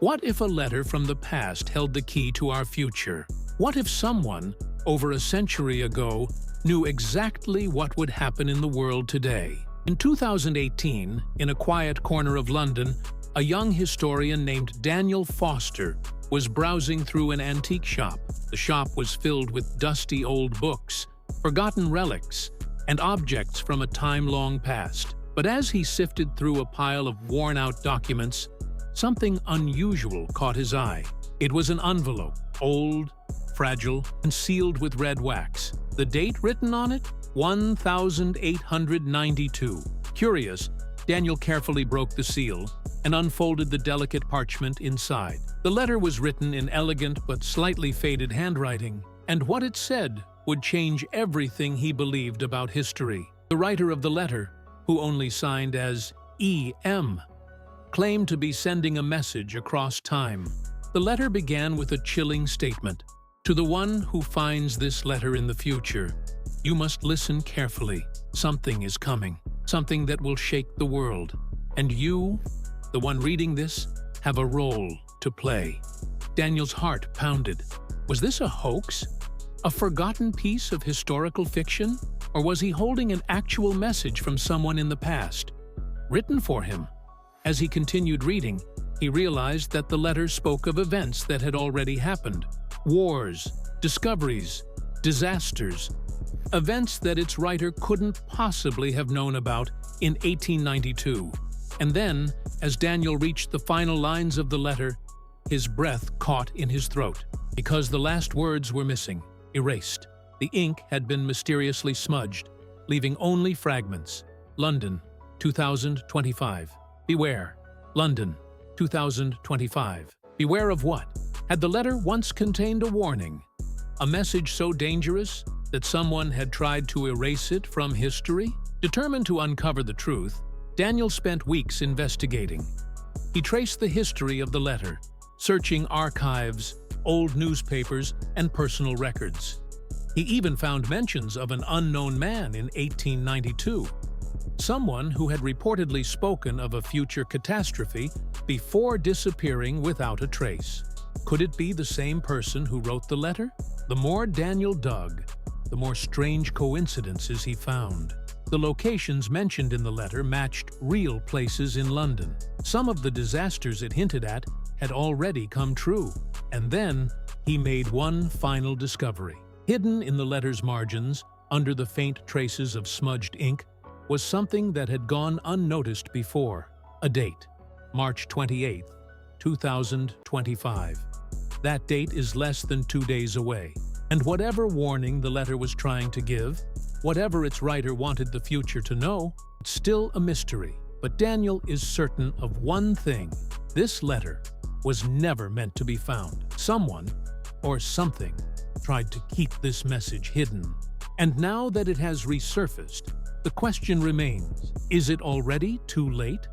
What if a letter from the past held the key to our future? What if someone, over a century ago, knew exactly what would happen in the world today? In 2018, in a quiet corner of London, a young historian named Daniel Foster was browsing through an antique shop. The shop was filled with dusty old books, forgotten relics, and objects from a time long past. But as he sifted through a pile of worn-out documents, something unusual caught his eye. It was an envelope, old, fragile, and sealed with red wax. The date written on it? 1892. Curious, Daniel carefully broke the seal and unfolded the delicate parchment inside. The letter was written in elegant but slightly faded handwriting, and what it said would change everything he believed about history. The writer of the letter, who only signed as E.M., claimed to be sending a message across time. The letter began with a chilling statement. To the one who finds this letter in the future, you must listen carefully. Something is coming, something that will shake the world. And you, the one reading this, have a role to play. Daniel's heart pounded. Was this a hoax? A forgotten piece of historical fiction? Or was he holding an actual message from someone in the past, written for him? As he continued reading, he realized that the letter spoke of events that had already happened. Wars, discoveries, disasters. Events that its writer couldn't possibly have known about in 1892. And then, as Daniel reached the final lines of the letter, his breath caught in his throat, because the last words were missing, erased. The ink had been mysteriously smudged, leaving only fragments. London, 2025. Beware. London, 2025. Beware of what? Had the letter once contained a warning? A message so dangerous that someone had tried to erase it from history? Determined to uncover the truth, Daniel spent weeks investigating. He traced the history of the letter, searching archives, old newspapers, and personal records. He even found mentions of an unknown man in 1892. Someone who had reportedly spoken of a future catastrophe before disappearing without a trace. Could it be the same person who wrote the letter? The more Daniel dug, the more strange coincidences he found. The locations mentioned in the letter matched real places in London. Some of the disasters it hinted at had already come true. And then he made one final discovery. Hidden in the letter's margins, under the faint traces of smudged ink, was something that had gone unnoticed before. A date, March 28, 2025. That date is less than 2 days away. And whatever warning the letter was trying to give, whatever its writer wanted the future to know, it's still a mystery. But Daniel is certain of one thing. This letter was never meant to be found. Someone, or something, tried to keep this message hidden. And now that it has resurfaced, the question remains, is it already too late?